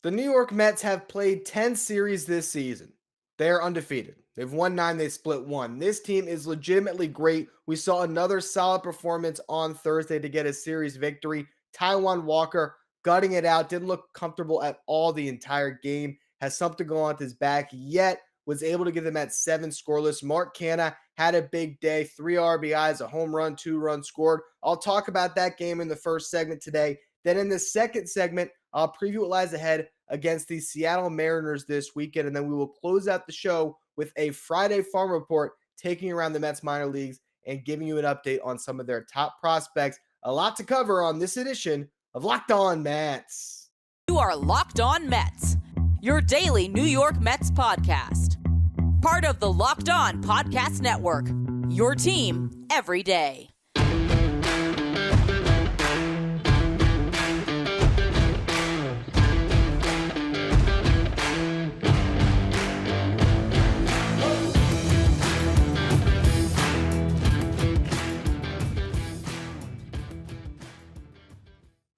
The New York Mets have played 10 series this season. They are undefeated. They've won 9, they split 1. This team is legitimately great. We saw another solid performance on Thursday to get a series victory. Taijuan Walker gutting it out, didn't look comfortable at all the entire game, has something going on with his back, yet was able to give them at 7 scoreless. Mark Canha had a big day, 3 RBIs, a home run, 2 runs scored. I'll talk about that game in the first segment today. Then in the second segment, I'll preview what lies ahead against the Seattle Mariners this weekend, and then we will close out the show with a Friday farm report taking around the Mets minor leagues and giving you an update on some of their top prospects. A lot to cover on this edition of Locked On Mets. You are Locked On Mets, your daily New York Mets podcast. Part of the Locked On Podcast Network, your team every day.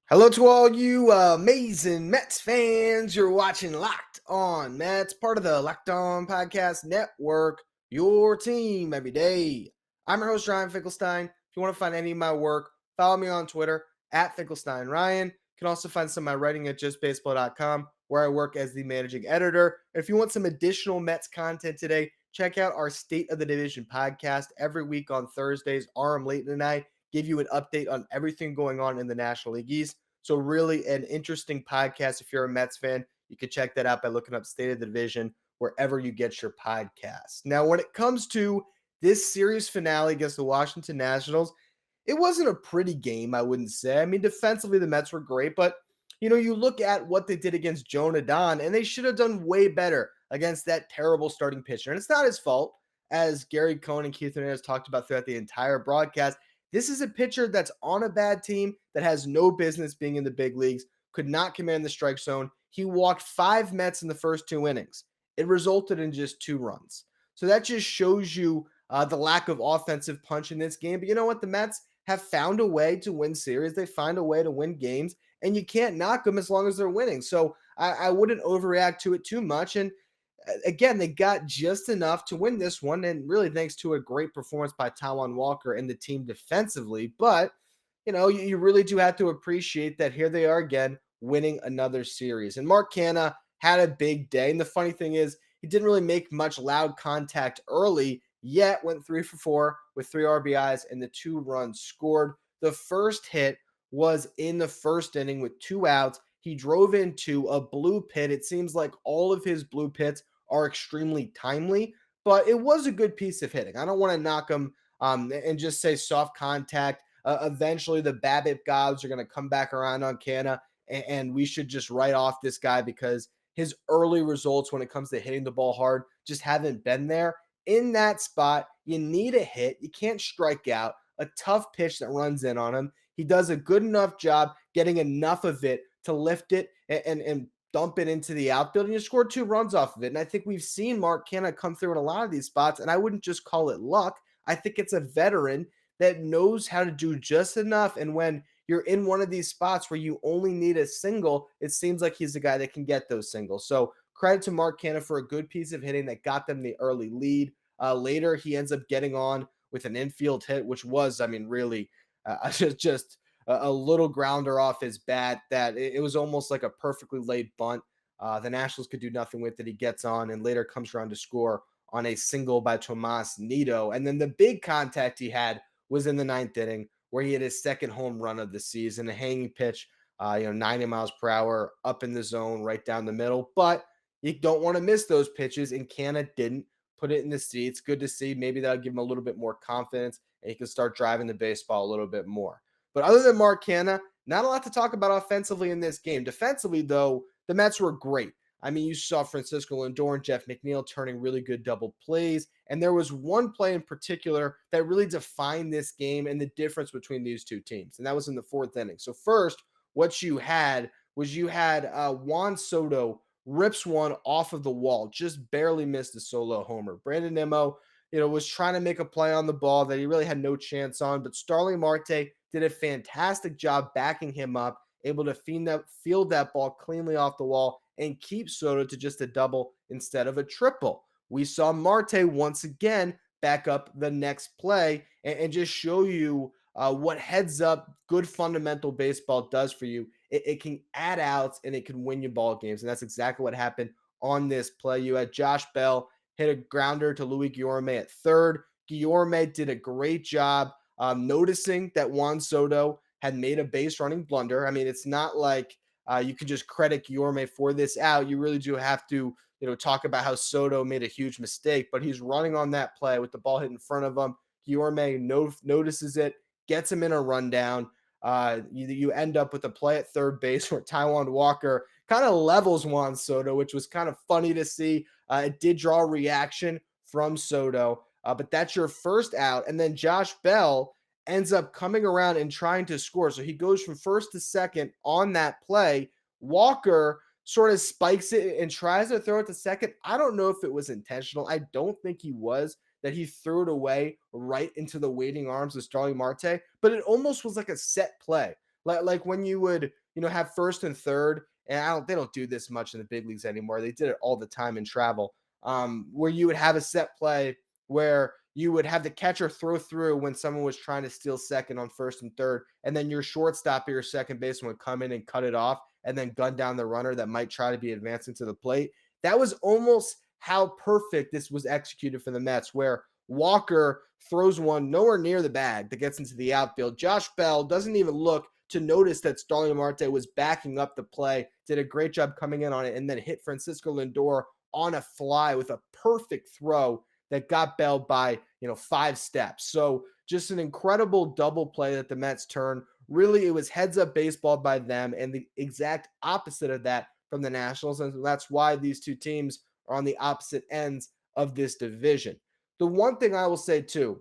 Hello to all you amazing Mets fans. You're watching Locked On Mets, part of the Locked On Podcast Network, your team every day. I'm your host, Ryan Finkelstein. If you want to find any of my work, follow me on Twitter at Finkelstein Ryan. You can also find some of my writing at justbaseball.com, where I work as the managing editor. If you want some additional Mets content today, check out our State of the Division podcast every week on Thursdays. Aram Leighton and I give you an update on everything going on in the National League East. So really an interesting podcast. If you're a Mets fan, you can check that out by looking up State of the Division wherever you get your podcasts. Now, when it comes to this series finale against the Washington Nationals, it wasn't a pretty game, I wouldn't say. I mean, defensively, the Mets were great, but you look at what they did against Jonah Don, and they should have done way better against that terrible starting pitcher. And it's not his fault, as Gary Cohn and Keith Hernandez talked about throughout the entire broadcast. This is a pitcher that's on a bad team that has no business being in the big leagues, could not command the strike zone. He walked 5 Mets in the first 2 innings. It resulted in just 2 runs. So that just shows you the lack of offensive punch in this game. But you know what? The Mets have found a way to win series. They find a way to win games, and you can't knock them as long as they're winning. So I wouldn't overreact to it too much. And again, they got just enough to win this one, and really thanks to a great performance by Taijuan Walker and the team defensively. But, you really do have to appreciate that here they are again, winning another series. And Mark Canha had a big day. And the funny thing is, he didn't really make much loud contact early, yet went 3 for 4 with 3 RBIs and the 2 runs scored. The first hit was in the first inning with 2 outs. He drove into a blue pit. It seems like all of his blue pits are extremely timely, but it was a good piece of hitting. I don't want to knock him and just say soft contact. Eventually, the BABIP gods are going to come back around on Canha, and we should just write off this guy because his early results when it comes to hitting the ball hard just haven't been there. In that spot, you need a hit. You can't strike out. A tough pitch that runs in on him. He does a good enough job getting enough of it to lift it and dump it into the outfield, and you scored 2 runs off of it. And I think we've seen Mark Canha come through in a lot of these spots, and I wouldn't just call it luck. I think it's a veteran that knows how to do just enough. And when you're in one of these spots where you only need a single, it seems like he's the guy that can get those singles. So credit to Mark Canha for a good piece of hitting that got them the early lead. Later, he ends up getting on with an infield hit, which was, really just a little grounder off his bat that it was almost like a perfectly laid bunt. The Nationals could do nothing with it. He gets on and later comes around to score on a single by Tomas Nido. And then the big contact he had was in the 9th inning where he had his second home run of the season, a hanging pitch, 90 miles per hour up in the zone, right down the middle. But you don't want to miss those pitches, and Canha didn't put it in the seats. Good to see. Maybe that'll give him a little bit more confidence, and he can start driving the baseball a little bit more. But other than Mark Canha, not a lot to talk about offensively in this game. Defensively, though, the Mets were great. You saw Francisco Lindor and Jeff McNeil turning really good double plays. And there was one play in particular that really defined this game and the difference between these two teams. And that was in the 4th inning. So first, what you had was Juan Soto rips one off of the wall, just barely missed a solo homer. Brandon Nimmo, was trying to make a play on the ball that he really had no chance on. But Starling Marte did a fantastic job backing him up, able to field that ball cleanly off the wall and keep Soto to just a double instead of a triple. We saw Marte once again back up the next play and just show you what heads up good fundamental baseball does for you. It can add outs and it can win you ball games. And that's exactly what happened on this play. You had Josh Bell hit a grounder to Luis Guillorme at third. Guillorme did a great job noticing that Juan Soto had made a base running blunder. I mean, it's not like you can just credit Guillorme for this out. You really do have to, talk about how Soto made a huge mistake, but he's running on that play with the ball hit in front of him. Guillorme notices it, gets him in a rundown. You end up with a play at third base where Taijuan Walker kind of levels Juan Soto, which was kind of funny to see. It did draw a reaction from Soto, but that's your first out. And then Josh Bell ends up coming around and trying to score. So he goes from first to second on that play. Walker sort of spikes it and tries to throw it to second. I don't know if it was intentional. I don't think he was, that he threw it away right into the waiting arms of Starling Marte, but it almost was like a set play. Like when you would, have first and third, and they don't do this much in the big leagues anymore. They did it all the time in travel, where you would have a set play where you would have the catcher throw through when someone was trying to steal second on first and third, and then your shortstop or your second baseman would come in and cut it off and then gun down the runner that might try to be advancing to the plate. That was almost how perfect this was executed for the Mets, where Walker throws one nowhere near the bag that gets into the outfield. Josh Bell doesn't even look to notice that Starling Marte was backing up the play, did a great job coming in on it, and then hit Francisco Lindor on a fly with a perfect throw that got Bell by, 5 steps. So just an incredible double play that the Mets turned. Really, it was heads up baseball by them, and the exact opposite of that from the Nationals. And that's why these two teams are on the opposite ends of this division. The one thing I will say too,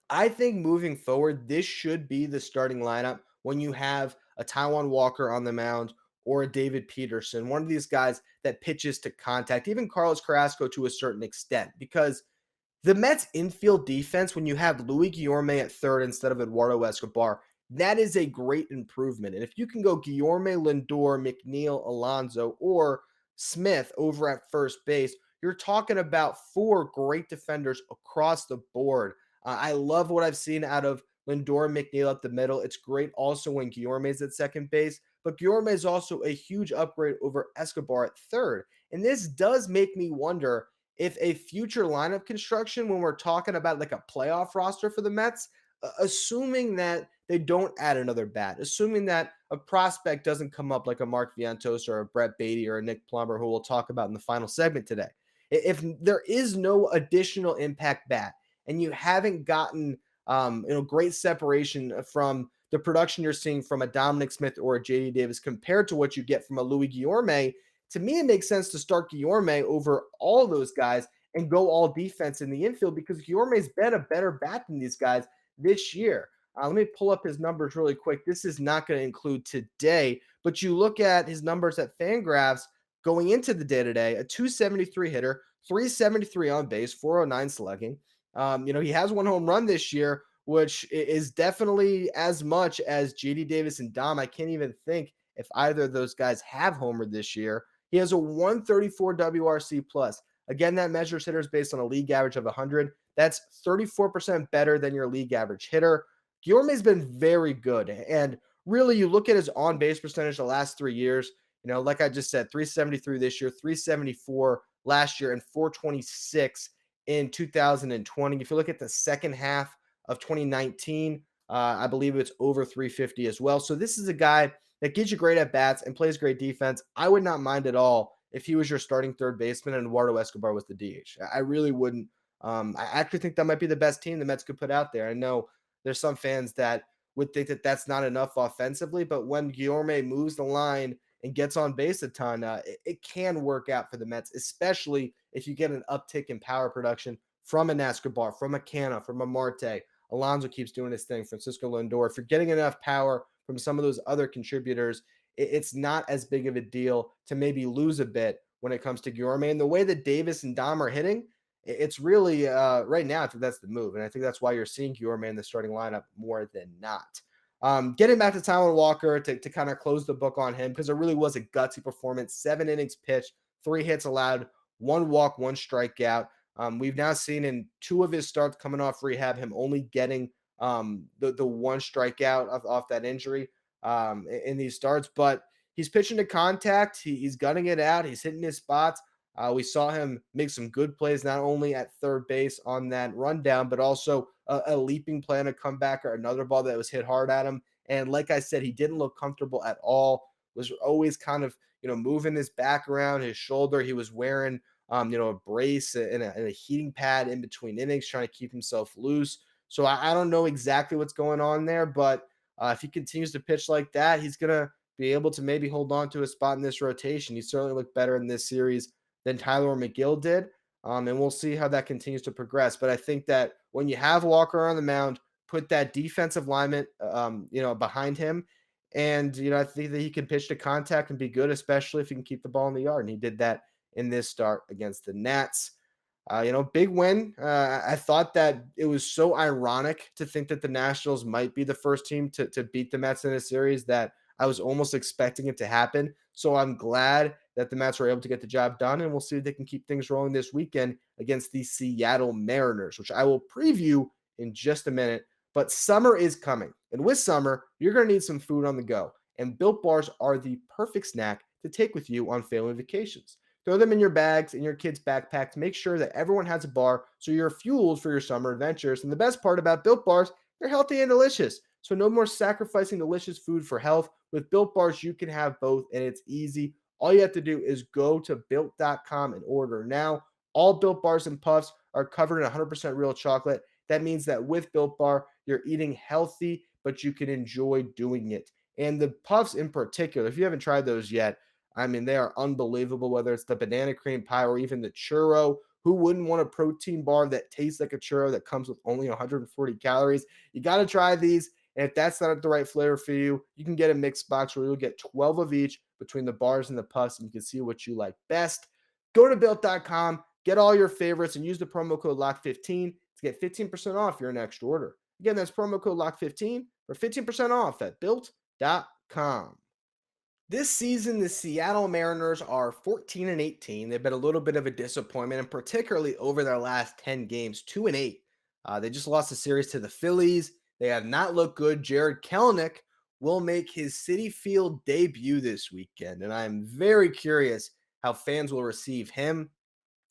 I think moving forward, this should be the starting lineup when you have a Taijuan Walker on the mound or a David Peterson, one of these guys that pitches to contact, even Carlos Carrasco to a certain extent, because the Mets infield defense, when you have Luis Guillorme at third instead of Eduardo Escobar, that is a great improvement. And if you can go Guillorme, Lindor, McNeil, Alonso, or Smith over at first base, you're talking about 4 great defenders across the board. I love what I've seen out of Lindor and McNeil at the middle. It's great also when Guillorme's at second base, but Guillorme is also a huge upgrade over Escobar at third. And this does make me wonder if a future lineup construction, when we're talking about like a playoff roster for the Mets, assuming that they don't add another bat, assuming that a prospect doesn't come up like a Mark Vientos or a Brett Beatty or a Nick Plummer, who we'll talk about in the final segment today. If there is no additional impact bat and you haven't gotten great separation from the production you're seeing from a Dominic Smith or a JD Davis compared to what you get from a Luis Guillorme, to me, it makes sense to start Guillorme over all those guys and go all defense in the infield, because Guillorme's been a better bat than these guys this year. Let me pull up his numbers really quick. This is not going to include today, but you look at his numbers at Fangraphs going into the day today, a 273 hitter, 373 on base, 409 slugging. He has 1 home run this year, which is definitely as much as JD Davis and Dom. I can't even think if either of those guys have homered this year. He has a 134 WRC plus. Again, that measures hitters based on a league average of 100. That's 34% better than your league average hitter. Guillorme's been very good. And really, you look at his on-base percentage the last 3 years, like I just said, 373 this year, 374 last year, and 426 in 2020. If you look at the second half of 2019, I believe it's over 350 as well. So this is a guy that gets you great at bats and plays great defense. I would not mind at all if he was your starting third baseman and Eduardo Escobar was the DH. I really wouldn't. I actually think that might be the best team the Mets could put out there. I know there's some fans that would think that that's not enough offensively, but when Guillorme moves the line and gets on base a ton, it can work out for the Mets, especially if you get an uptick in power production from an Escobar, from a Canha, from a Marte. Alonso keeps doing his thing. Francisco Lindor. If you're getting enough power from some of those other contributors, it's not as big of a deal to maybe lose a bit when it comes to Guillorme. And the way that Davis and Dom are hitting, it's really right now, I think that's the move. And I think that's why you're seeing Guillorme in the starting lineup more than not. Getting back to Taijuan Walker to kind of close the book on him, because it really was a gutsy performance. 7 innings pitched, 3 hits allowed, 1 walk, 1 strikeout. We've now seen in 2 of his starts coming off rehab him only getting the 1 strikeout off that injury in these starts. But he's pitching to contact. He's gunning it out. He's hitting his spots. We saw him make some good plays, not only at third base on that rundown, but also a leaping play on a comeback or another ball that was hit hard at him. And like I said, he didn't look comfortable at all, was always kind of, moving his back around his shoulder. He was wearing, a brace and a heating pad in between innings, trying to keep himself loose. So I don't know exactly what's going on there, but if he continues to pitch like that, he's going to be able to maybe hold on to a spot in this rotation. He certainly looked better in this series than Tyler McGill did. And we'll see how that continues to progress. But I think that when you have Walker on the mound, put that defensive lineman, behind him. And, I think that he can pitch to contact and be good, especially if he can keep the ball in the yard. And he did that in this start against the Nats. Big win. I thought that it was so ironic to think that the Nationals might be the first team to beat the Mets in a series that I was almost expecting it to happen. So I'm glad that the Mets were able to get the job done, and we'll see if they can keep things rolling this weekend against the Seattle Mariners, which I will preview in just a minute. But summer is coming, and with summer, you're going to need some food on the go, and Built Bars are the perfect snack to take with you on family vacations. Throw them in your bags, in your kids' backpacks. Make sure that everyone has a bar so you're fueled for your summer adventures. And the best part about Built Bars, they're healthy and delicious. So no more sacrificing delicious food for health. With Built Bars, you can have both, and it's easy. All you have to do is go to Built.com and order now. All Built Bars and Puffs are covered in 100% real chocolate. That means that with Built Bar, you're eating healthy, but you can enjoy doing it. And the Puffs in particular, if you haven't tried those yet, I mean, they are unbelievable, whether it's the banana cream pie or even the churro. Who wouldn't want a protein bar that tastes like a churro that comes with only 140 calories? You got to try these. And if that's not the right flavor for you, you can get a mixed box where you'll get 12 of each between the bars and the puffs, and you can see what you like best. Go to Built.com, get all your favorites, and use the promo code LOCK15 to get 15% off your next order. Again, that's promo code LOCK15 for 15% off at Built.com. This season, the Seattle Mariners are 14-18. They've been a little bit of a disappointment, and particularly over their last 10 games, 2-8. They just lost the series to the Phillies. They have not looked good. Jared Kelenic will make his Citi Field debut this weekend, and I'm very curious how fans will receive him.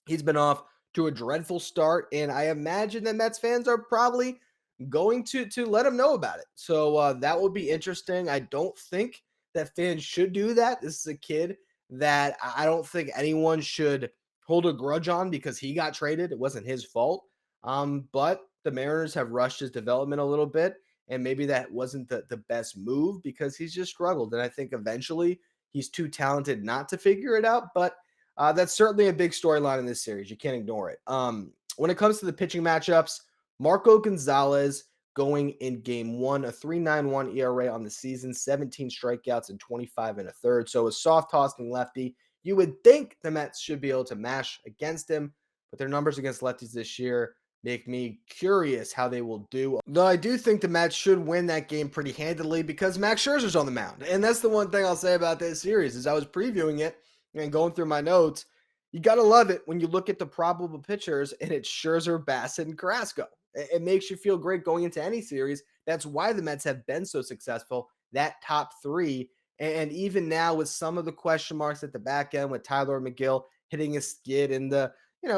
He's been off to a dreadful start, and I imagine that Mets fans are probably going to let him know about it. So that will be interesting. I don't think that fans should do that. This is a kid that I don't think anyone should hold a grudge on because he got traded. It wasn't his fault. But the Mariners have rushed his development a little bit, and maybe that wasn't the best move because he's just struggled. And I think eventually he's too talented not to figure it out. But that's certainly a big storyline in this series. You can't ignore it. When it comes to the pitching matchups, Marco Gonzalez going in game one, a 3.91 ERA on the season, 17 strikeouts and 25 and a third. So a soft tossing lefty. You would think the Mets should be able to mash against him, but their numbers against lefties this year make me curious how they will do. Though I do think the Mets should win that game pretty handily because Max Scherzer's on the mound. And that's the one thing I'll say about this series is I was previewing it and going through my notes. You got to love it when you look at the probable pitchers and it's Scherzer, Bassett, and Carrasco. It makes you feel great going into any series. That's why the Mets have been so successful, that top three. And even now with some of the question marks at the back end with Tyler McGill hitting a skid and the,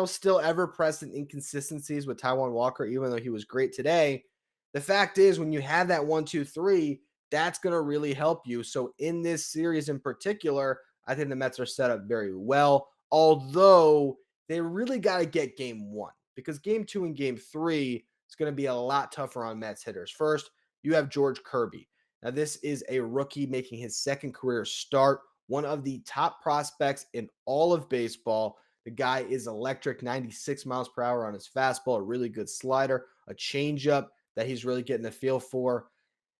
still ever-present inconsistencies with Taijuan Walker, even though he was great today, the fact is when you have that 1-2-3, that's going to really help you. So in this series in particular, I think the Mets are set up very well, although they really got to get game one. Because game two and game three is going to be a lot tougher on Mets hitters. First, you have George Kirby. Now, this is a rookie making his second career start, one of the top prospects in all of baseball. The guy is electric, 96 miles per hour on his fastball, a really good slider, a changeup that he's really getting the feel for.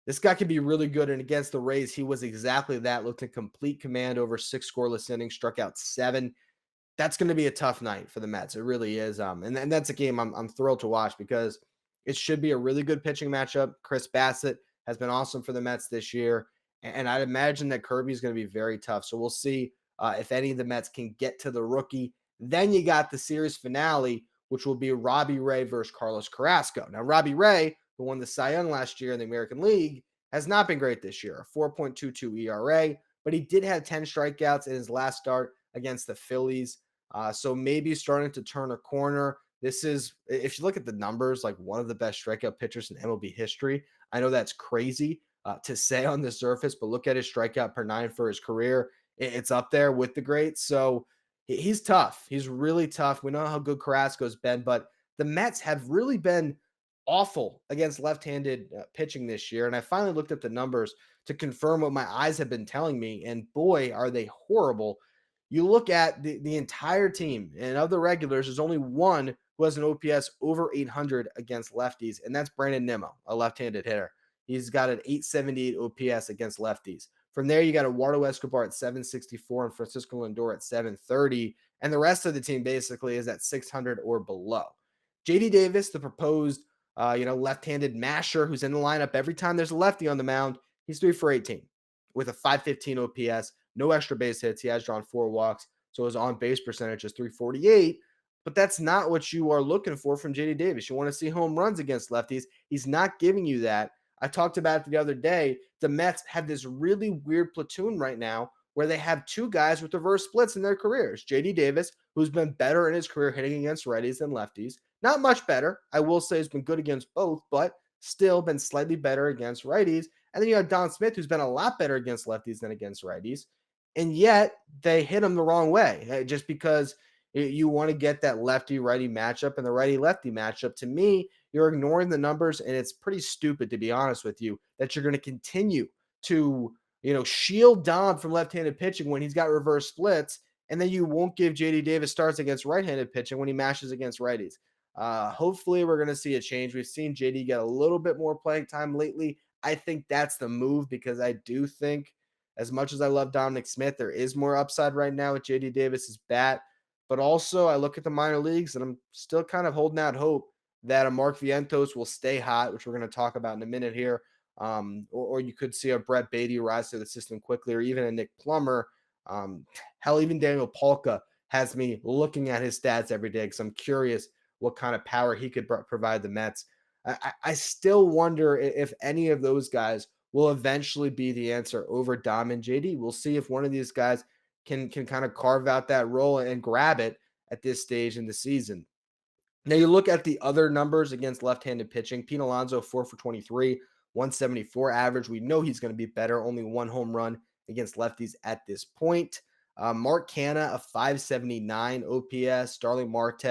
This guy can be really good, and against the Rays, he was exactly that. Looked in complete command over 6 scoreless innings, struck out 7. That's going to be a tough night for the Mets. It really is. And that's a game I'm thrilled to watch because it should be a really good pitching matchup. Chris Bassett, has been awesome for the Mets this year. And I'd imagine that Kirby is going to be very tough. So we'll see if any of the Mets can get to the rookie. Then you got the series finale, which will be Robbie Ray versus Carlos Carrasco. Now, Robbie Ray, who won the Cy Young last year in the American League, has not been great this year, a 4.22 ERA, but he did have 10 strikeouts in his last start against the Phillies. So maybe starting to turn a corner. This is, if you look at the numbers, like one of the best strikeout pitchers in MLB history. I know that's crazy to say on the surface, but look at his strikeout per nine for his career. It's up there with the greats. So he's tough. He's really tough. We know how good Carrasco's been, but the Mets have really been awful against left-handed pitching this year. And I finally looked at the numbers to confirm what my eyes have been telling me. And boy, are they horrible. You look at the entire team, and of the regulars, there's only one who has an OPS over 800 against lefties, and that's Brandon Nimmo, a left-handed hitter. He's got an 878 OPS against lefties. From there, you got Eduardo Escobar at 764 and Francisco Lindor at 730, and the rest of the team basically is at 600 or below. JD Davis, the proposed left-handed masher who's in the lineup every time there's a lefty on the mound, he's 3 for 18 with a 515 OPS, no extra base hits. He has drawn 4 walks, so his on-base percentage is 348. But that's not what you are looking for from JD Davis. You want to see home runs against lefties. He's not giving you that. I talked about it the other day. The Mets have this really weird platoon right now where they have 2 guys with reverse splits in their careers. JD Davis, who's been better in his career hitting against righties than lefties. Not much better. I will say he's been good against both, but still been slightly better against righties. And then you have Don Smith, who's been a lot better against lefties than against righties. And yet they hit him the wrong way just because you want to get that lefty-righty matchup and the righty-lefty matchup. To me, you're ignoring the numbers, and it's pretty stupid, to be honest with you, that you're going to continue to, shield Dom from left-handed pitching when he's got reverse splits, and then you won't give JD Davis starts against right-handed pitching when he mashes against righties. Hopefully we're going to see a change. We've seen JD get a little bit more playing time lately. I think that's the move because I do think, as much as I love Dominic Smith, there is more upside right now with JD Davis's bat. But also, I look at the minor leagues, and I'm still kind of holding out hope that a Mark Vientos will stay hot, which we're going to talk about in a minute here. Or you could see a Brett Beatty rise to the system quickly, or even a Nick Plummer. Hell, even Daniel Polka has me looking at his stats every day because I'm curious what kind of power he could provide the Mets. I still wonder if any of those guys will eventually be the answer over Dom and JD. We'll see if one of these guys can kind of carve out that role and grab it at this stage in the season. Now you look at the other numbers against left-handed pitching. Pete Alonso, 4 for 23, 174 average. We know he's going to be better. Only 1 home run against lefties at this point. Mark Canha, a 579 OPS. Starling Marte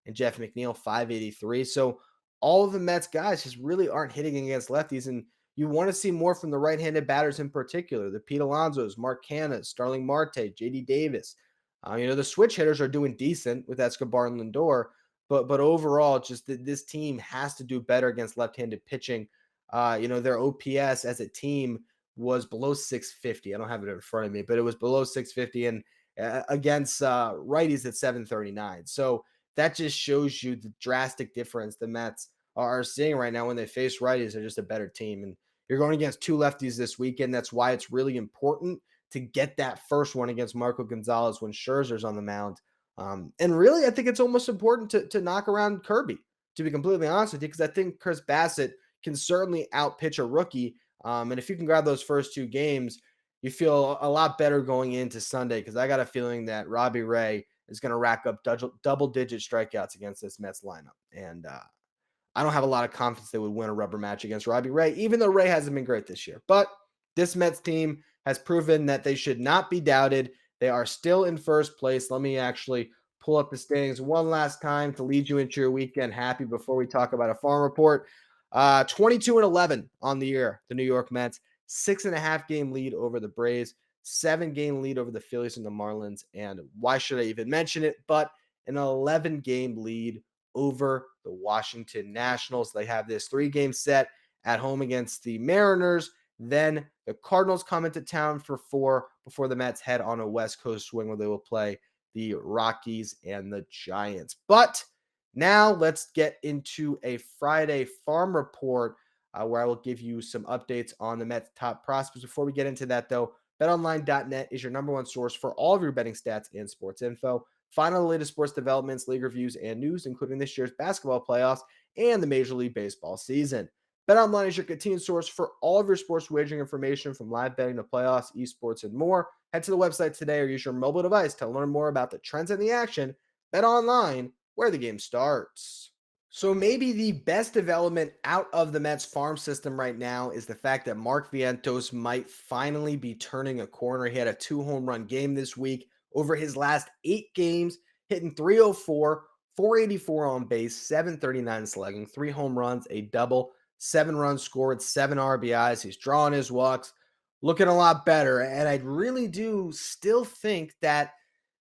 and Jeff McNeil, 583. So all of the Mets guys just really aren't hitting against lefties, and you want to see more from the right-handed batters in particular. The Pete Alonsos, Mark Canha, Starling Marte, JD Davis. The switch hitters are doing decent with Escobar and Lindor, but overall, just this team has to do better against left-handed pitching. Their OPS as a team was below 650. I don't have it in front of me, but it was below 650, and against righties at 739. So that just shows you the drastic difference the Mets are seeing right now when they face righties. They're just a better team. And you're going against 2 lefties this weekend. That's why it's really important to get that first one against Marco Gonzalez when Scherzer's on the mound. And really, I think it's almost important to knock around Kirby, to be completely honest with you, because I think Chris Bassett can certainly outpitch a rookie. And if you can grab those first 2 games, you feel a lot better going into Sunday, because I got a feeling that Robbie Ray is going to rack up double-digit strikeouts against this Mets lineup. And I don't have a lot of confidence they would win a rubber match against Robbie Ray, even though Ray hasn't been great this year. But this Mets team has proven that they should not be doubted. They are still in first place. Let me actually pull up the standings one last time to lead you into your weekend happy before we talk about a farm report. 22-11 on the year, the New York Mets. 6.5 game lead over the Braves. 7 game lead over the Phillies and the Marlins. And why should I even mention it? But an 11 game lead over the Washington Nationals. They have this 3-game set at home against the Mariners. Then the Cardinals come into town for 4 before the Mets head on a West Coast swing where they will play the Rockies and the Giants. But now let's get into a Friday farm report. where I will give you some updates on the Mets' top prospects. Before we get into that, though, BetOnline.net is your number one source for all of your betting stats and sports info. Find all the latest sports developments, league reviews, and news, including this year's basketball playoffs and the Major League Baseball season. BetOnline is your continued source for all of your sports wagering information, from live betting to playoffs, esports, and more. Head to the website today or use your mobile device to learn more about the trends and the action. BetOnline, where the game starts. So maybe the best development out of the Mets farm system right now is the fact that Mark Vientos might finally be turning a corner. He had a 2-home run game this week. Over his last 8 games, hitting .304, 484 on base, 739 slugging, 3 home runs, a double, 7 runs scored, 7 RBIs. He's drawing his walks, looking a lot better. And I really do still think that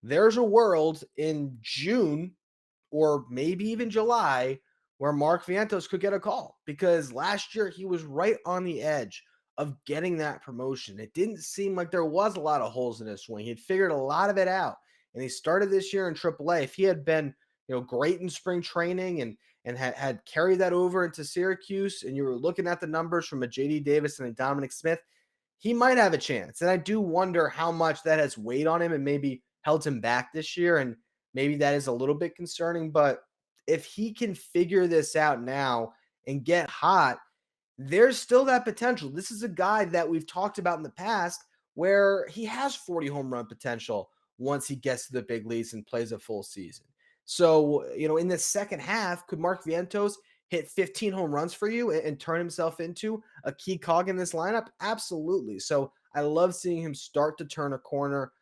there's a world in June or maybe even July where Mark Vientos could get a call, because last year he was right on the edge of getting that promotion. It didn't seem like there was a lot of holes in his swing. He had figured a lot of it out, and he started this year in AAA. If he had been, great in spring training and had carried that over into Syracuse, and you were looking at the numbers from a J.D. Davis and a Dominic Smith, he might have a chance. And I do wonder how much that has weighed on him and maybe held him back this year. And maybe that is a little bit concerning, but if he can figure this out now and get hot, there's still that potential. This is a guy that we've talked about in the past where he has 40 home run potential once he gets to the big leagues and plays a full season. So, in the second half, could Mark Vientos hit 15 home runs for you and turn himself into a key cog in this lineup? Absolutely. So I love seeing him start to turn a corner.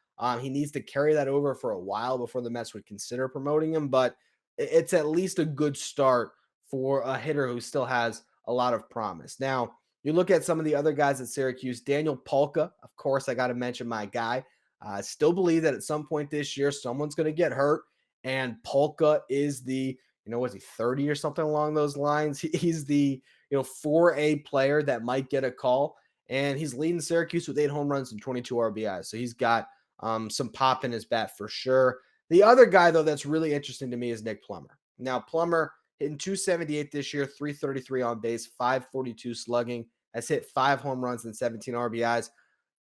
He needs to carry that over for a while before the Mets would consider promoting him, but it's at least a good start for a hitter who still has a lot of promise. Now, you look at some of the other guys at Syracuse. Daniel Polka, of course, I got to mention my guy. I still believe that at some point this year, someone's going to get hurt, and Polka is the, was he 30 or something along those lines? He's the, 4A player that might get a call, and he's leading Syracuse with 8 home runs and 22 RBIs. So he's got some pop in his bat for sure. The other guy, though, that's really interesting to me is Nick Plummer. Now, Plummer hitting .278 this year, 333 on base, 542 slugging, has hit 5 home runs and 17 RBIs.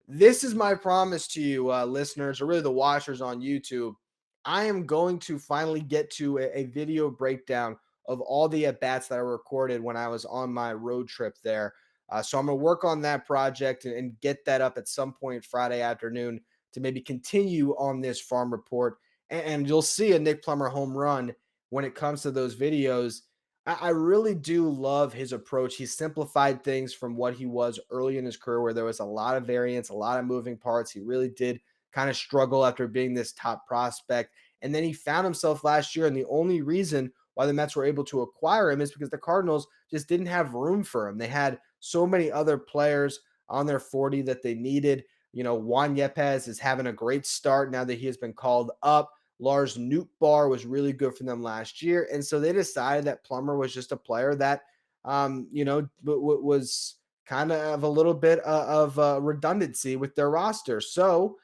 This is my promise to you, listeners, or really the watchers on YouTube. I am going to finally get to a video breakdown of all the at-bats that I recorded when I was on my road trip there. So I'm going to work on that project and get that up at some point Friday afternoon to maybe continue on this farm report. And you'll see a Nick Plummer home run when it comes to those videos. I really do love his approach. He simplified things from what he was early in his career, where there was a lot of variance, a lot of moving parts. He really did kind of struggle after being this top prospect. And then he found himself last year, and the only reason why the Mets were able to acquire him is because the Cardinals just didn't have room for him. They had so many other players on their 40 that they needed. Juan Yepes is having a great start now that he has been called up. Lars Nootbaar was really good for them last year. And so they decided that Plummer was just a player that, was kind of a little bit of redundancy with their roster. So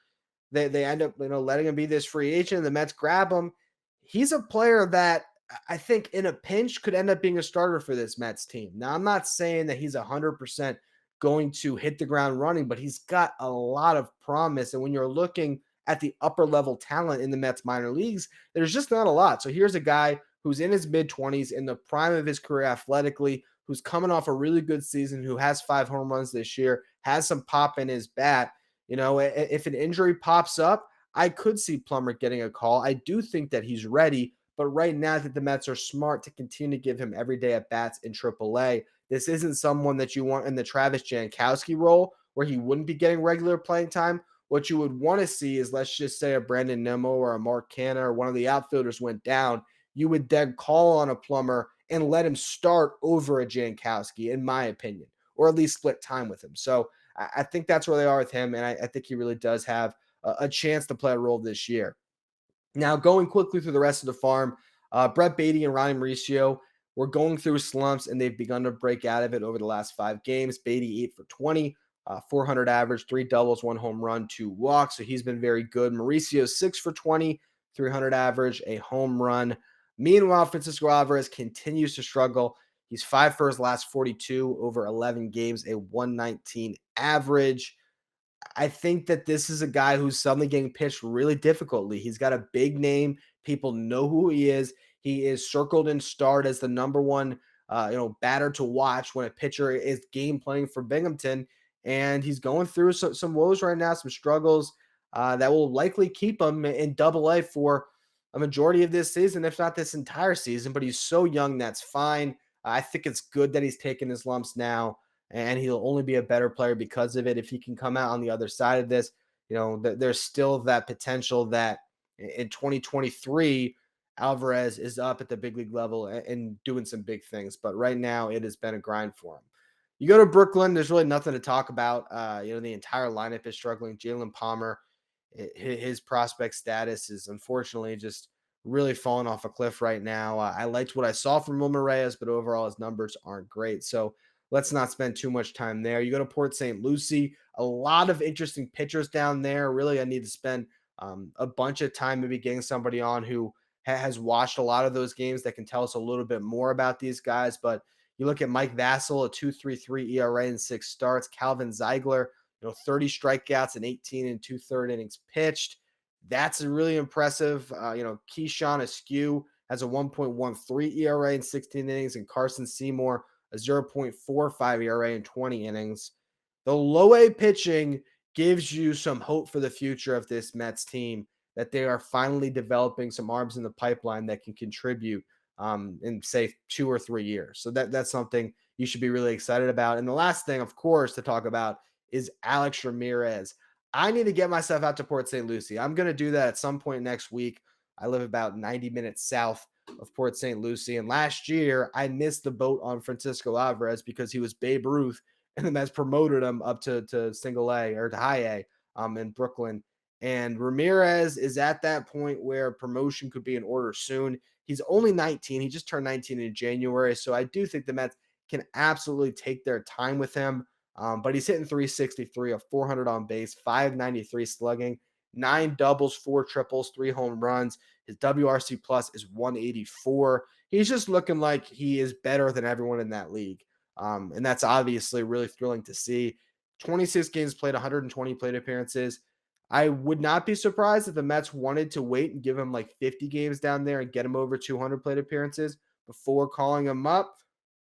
they end up, letting him be this free agent. The Mets grab him. He's a player that I think in a pinch could end up being a starter for this Mets team. Now, I'm not saying that he's 100% going to hit the ground running, but he's got a lot of promise. And when you're looking at the upper level talent in the Mets minor leagues, there's just not a lot. So here's a guy who's in his mid-20s, in the prime of his career athletically, who's coming off a really good season, who has 5 home runs this year, has some pop in his bat. If an injury pops up, I could see Plummer getting a call. I do think that he's ready, but right now that the Mets are smart to continue to give him everyday at-bats in AAA. This isn't someone that you want in the Travis Jankowski role where he wouldn't be getting regular playing time. What you would want to see is, let's just say, a Brandon Nimmo or a Mark Canha or one of the outfielders went down. You would then call on a Plummer and let him start over a Jankowski, in my opinion, or at least split time with him. So I think that's where they are with him, and I think he really does have a chance to play a role this year. Now, going quickly through the rest of the farm, Brett Beatty and Ronnie Mauricio were going through slumps, and they've begun to break out of it over the last 5 games. Beatty 8 for 20, 400 average, 3 doubles, 1 home run, 2 walks. So he's been very good. Mauricio 6 for 20, 300 average, a home run. Meanwhile, Francisco Alvarez continues to struggle. He's 5 for his last 42 over 11 games, a 119 average. I think that this is a guy who's suddenly getting pitched really difficultly. He's got a big name. People know who he is. He is circled and starred as the number one, batter to watch when a pitcher is game playing for Binghamton. And he's going through some woes right now, some struggles that will likely keep him in Double A for a majority of this season, if not this entire season. But he's so young, that's fine. I think it's good that he's taking his lumps now, and he'll only be a better player because of it. If he can come out on the other side of this, there's still that potential that in 2023, Alvarez is up at the big league level and doing some big things. But right now, it has been a grind for him. You go to Brooklyn, there's really nothing to talk about. The entire lineup is struggling. Jalen Plummer, his prospect status is unfortunately just really falling off a cliff right now. I liked what I saw from Ramirez, but overall his numbers aren't great. So let's not spend too much time there. You go to Port St. Lucie, a lot of interesting pitchers down there. Really, I need to spend a bunch of time maybe getting somebody on who has watched a lot of those games that can tell us a little bit more about these guys. But you look at Mike Vassell, a 2.33 ERA in 6 starts. Calvin Ziegler, 30 strikeouts and 18 and 2/3 innings pitched. That's really impressive. Keyshawn Askew has a 1.13 ERA in 16 innings, and Carson Seymour a 0.45 ERA in 20 innings. The low A pitching gives you some hope for the future of this Mets team, that they are finally developing some arms in the pipeline that can contribute in, say, 2 or 3 years. So that's something you should be really excited about. And the last thing, of course, to talk about is Alex Ramirez. I need to get myself out to Port St. Lucie. I'm going to do that at some point next week. I live about 90 minutes south of Port St. Lucie. And last year, I missed the boat on Francisco Alvarez because he was Babe Ruth, and the Mets promoted him up to single A or to high A in Brooklyn. And Ramirez is at that point where promotion could be in order soon. He's only 19. He just turned 19 in January. So I do think the Mets can absolutely take their time with him. But he's hitting 363, a 400 on base, 593 slugging, 9 doubles, 4 triples, 3 home runs. His WRC plus is 184. He's just looking like he is better than everyone in that league. And that's obviously really thrilling to see. 26 games played, 120 plate appearances. I would not be surprised if the Mets wanted to wait and give him like 50 games down there and get him over 200 plate appearances before calling him up.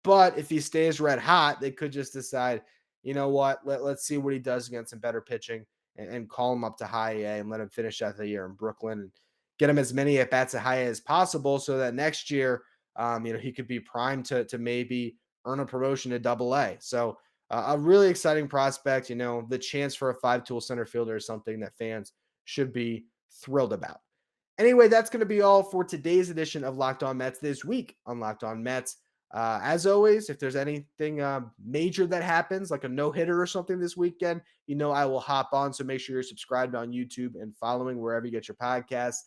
But if he stays red hot, they could just decide, you know what, let's see what he does against some better pitching and call him up to high A and let him finish out the year in Brooklyn and get him as many at bats at high A as possible so that next year, he could be primed to maybe earn a promotion to Double A. So a really exciting prospect. The chance for a 5-tool center fielder is something that fans should be thrilled about. Anyway, that's going to be all for today's edition of Locked On Mets this week on Locked On Mets. As always, if there's anything major that happens, like a no-hitter or something this weekend, I will hop on. So make sure you're subscribed on YouTube and following wherever you get your podcasts.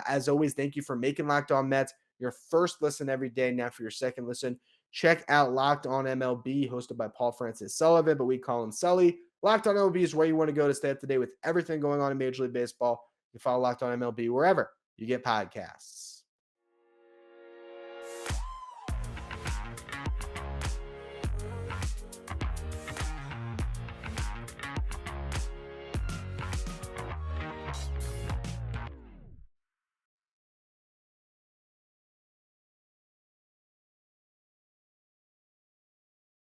As always, thank you for making Locked On Mets your first listen every day. Now for your second listen, check out Locked On MLB, hosted by Paul Francis Sullivan, but we call him Sully. Locked On MLB is where you want to go to stay up to date with everything going on in Major League Baseball. You follow Locked On MLB wherever you get podcasts.